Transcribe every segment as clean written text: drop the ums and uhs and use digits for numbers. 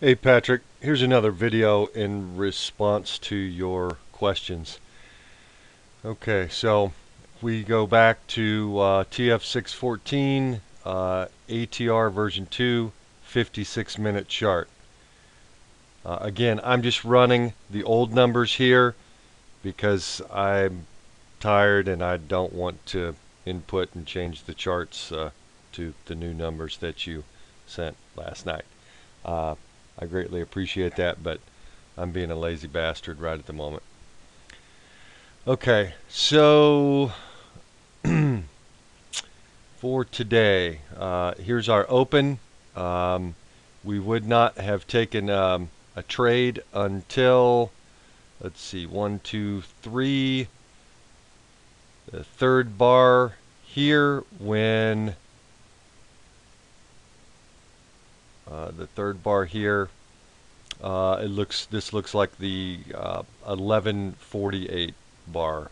Hey Patrick, here's another video in response to your questions. Okay, so we go back to TF614 ATR version 2 56-minute chart. Again, I'm just running the old numbers here because I'm tired and I don't want to input and change the charts to the new numbers that you sent last night. I greatly appreciate that, but I'm being a lazy bastard right at the moment. Okay, so for today, here's our open. We would not have taken a trade until, let's see, 1, 2, 3, the third bar here when the third bar here. This looks like the 1148 bar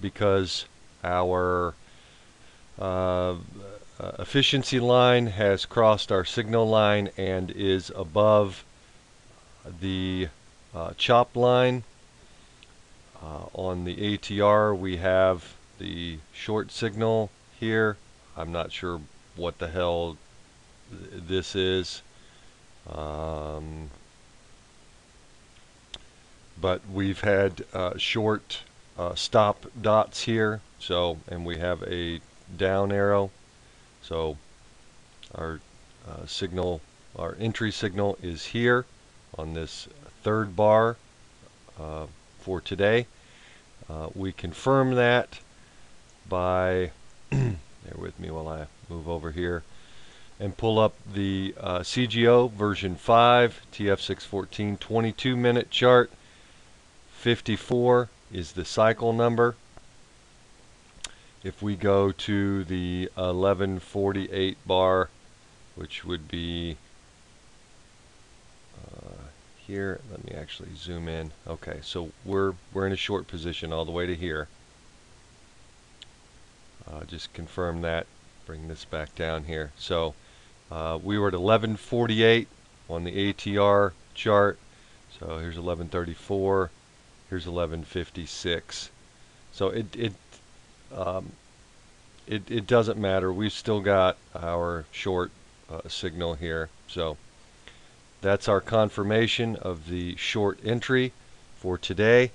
because our efficiency line has crossed our signal line and is above the chop line. On the ATR we have the short signal here. I'm not sure what the hell this is. But we've had short stop dots here, so, and we have a down arrow, so our signal, our entry signal is here on this third bar for today. We confirm that by bear with me while I move over here and pull up the CGO version 5 TF614 22-minute chart. 54 is the cycle number. If we go to the 1148 bar, which would be here, let me actually zoom in. Okay, so we're in a short position all the way to here. Just confirm that. Bring this back down here. So we were at 1148 on the ATR chart. So here's 1134. Here's 1156. So it doesn't matter. We've still got our short signal here. So that's our confirmation of the short entry for today.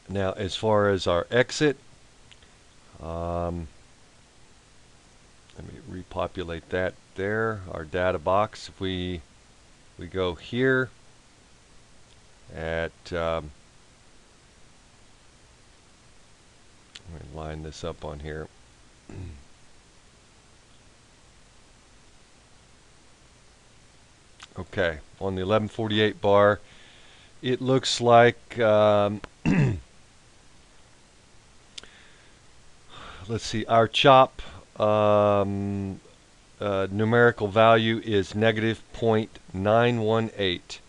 Now, as far as our exit, let me repopulate that there. Our data box. If we go here at let me line this up on here. Okay, on the 1148 bar, it looks like let's see, our chop numerical value is negative 0.918.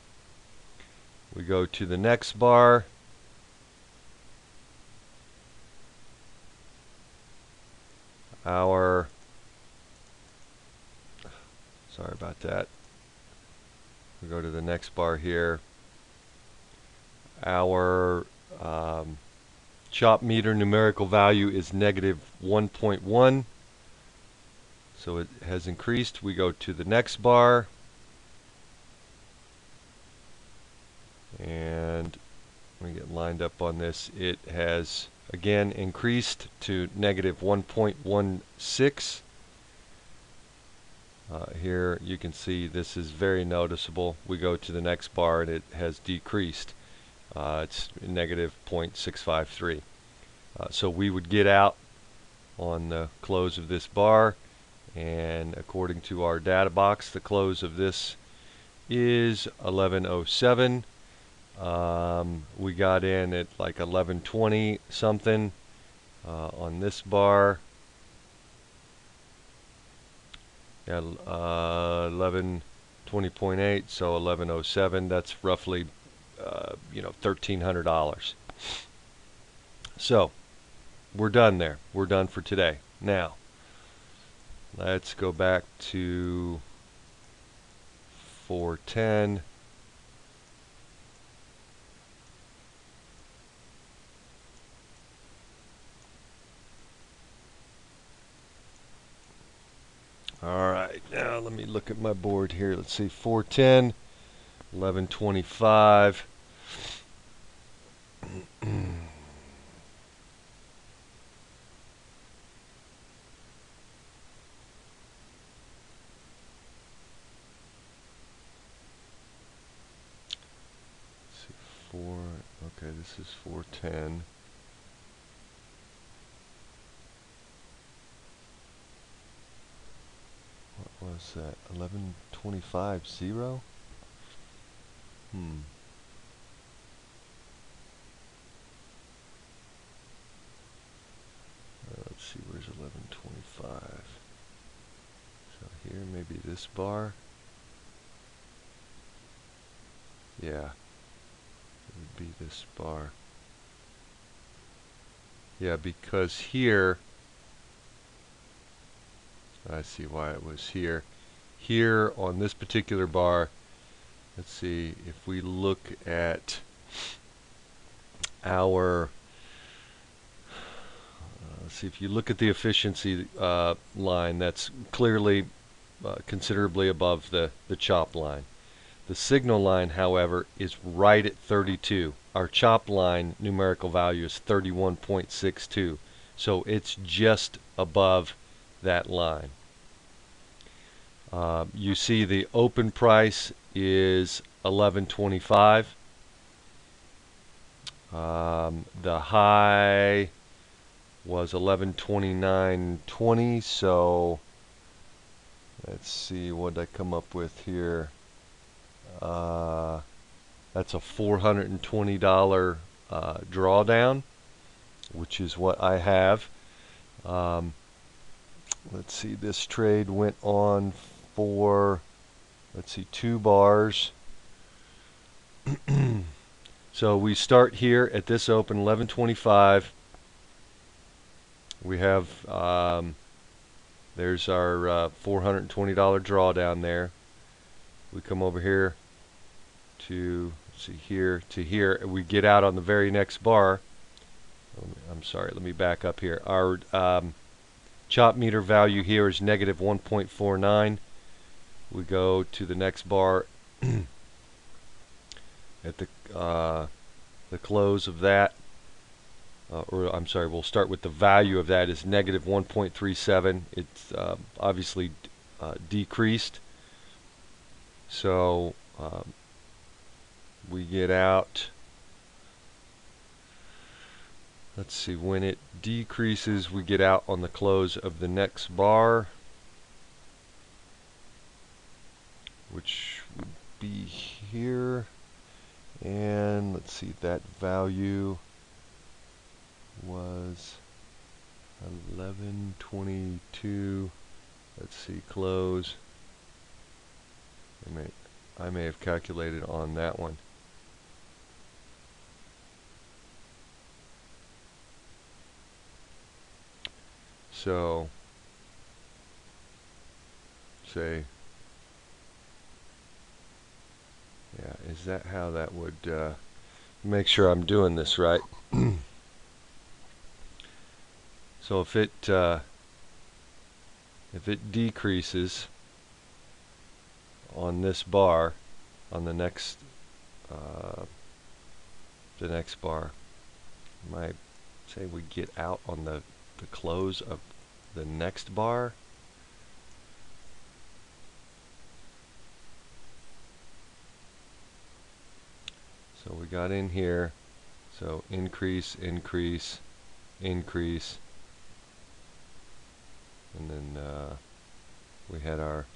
We go to the next bar. Our, sorry about that. We go to the next bar here. Our chop meter numerical value is negative 1.1. So it has increased. We go to the next bar. And let me get lined up on this. It has again increased to negative 1.16. Here you can see this is very noticeable. We go to the next bar and it has decreased. It's negative 0.653. So we would get out on the close of this bar, and according to our data box, the close of this is 1107. We got in at like 1120 something on this bar. Yeah, 1120.8, so 1107. That's roughly $1,300. So we're done there. We're done for today. Now, Let's go back to 410. Alright, now let me look at my board here. Let's see, 410, 1125. See, 4, okay, this is 410. What was that? 1125, 0? Let's see, where's 1125? So here, maybe this bar. Yeah, it would be this bar. Yeah, because here, I see why it was here. Here on this particular bar, let's see, if we look at our, let's see, if you look at the efficiency line, that's clearly considerably above the chop line. The signal line, however, is right at 32. Our chop line numerical value is 31.62. So it's just above that line. You see the open price is 11.25. The high was 11.29.20. So let's see what I come up with here. That's a $420 drawdown, which is what I have. Let's see, this trade went on for, let's see, 2 bars. So we start here at this open, 11.25. We have, there's our $420 drawdown there. We come over here to, see, here to here. We get out on the very next bar. I'm sorry, let me back up here. Our chop meter value here is negative 1.49. We go to the next bar at the close of that, or I'm sorry, we'll start with the value of that is negative 1.37. It's obviously decreased. So we get out, let's see, when it decreases, we get out on the close of the next bar, which would be here. And let's see, that value was 11.22. Let's see, close. I may have calculated on that one. So, say, yeah, is that how that would make sure I'm doing this right? So if it decreases on this bar, on the next bar, might say we get out on the close of the next bar. So we got in here, so increase, increase, increase, and then we had our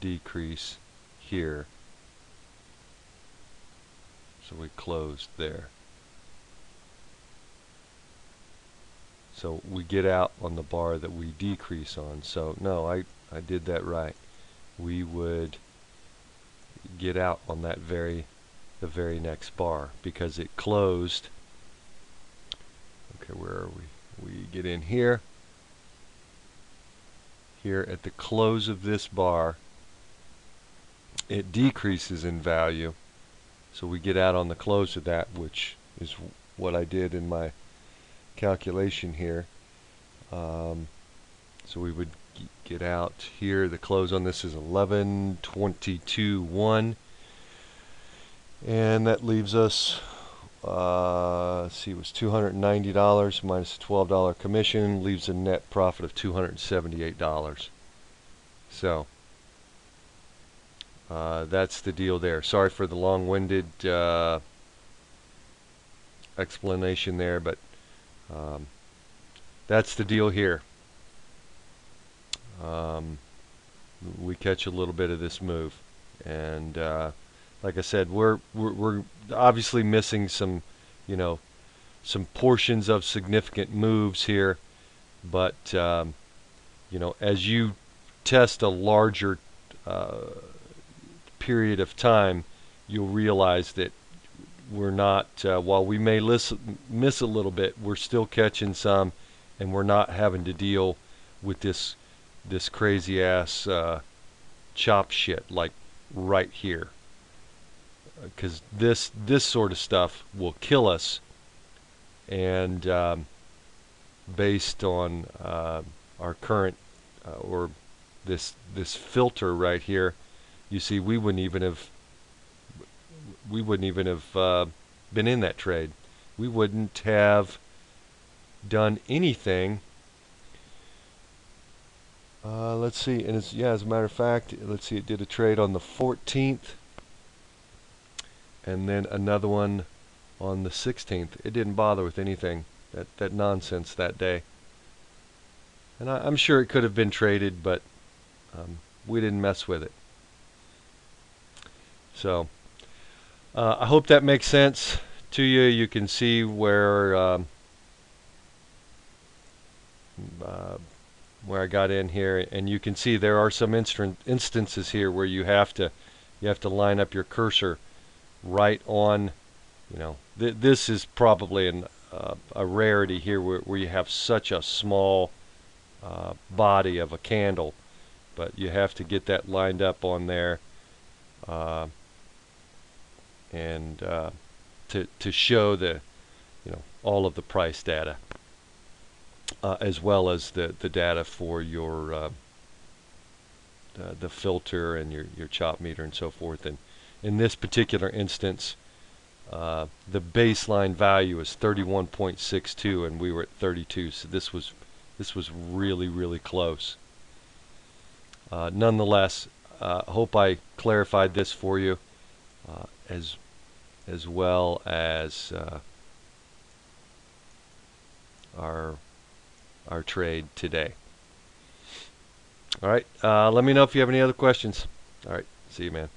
decrease here. So we closed there. So we get out on the bar that we decrease on. So no, I did that right. We would get out on that the very next bar because it closed. Okay, where are we? We get in here. here at the close of this bar, it decreases in value. So we get out on the close of that, which is what I did in my calculation here. So we would get out here. The close on this is 11.22.1, and that leaves us, let's see, it was $290 minus a $12 commission, leaves a net profit of $278. So that's the deal there. Sorry for the long-winded explanation there, but that's the deal here. We catch a little bit of this move, and like I said, we're obviously missing some, some portions of significant moves here, but as you test a larger period of time, you'll realize that we're not, while we may miss a little bit, we're still catching some, and we're not having to deal with this crazy ass chop shit like right here, because this sort of stuff will kill us. And based on our current or this filter right here, you see, we wouldn't even have been in that trade. We wouldn't have done anything. Let's see, and it's, yeah, as a matter of fact, let's see, it did a trade on the 14th, and then another one on the 16th. It didn't bother with anything, that nonsense that day. And I'm sure it could have been traded, but we didn't mess with it. So I hope that makes sense to you. You can see where I got in here, and you can see there are some instances here where you have to line up your cursor right on. This is probably a rarity here where you have such a small body of a candle, but you have to get that lined up on there, and to show the all of the price data, as well as the data for your the filter and your chop meter and so forth. And in this particular instance, the baseline value is 31.62, and we were at 32. So this was really close. Nonetheless, hope I clarified this for you, as well as our trade today. All right, let me know if you have any other questions. All right, see you, man.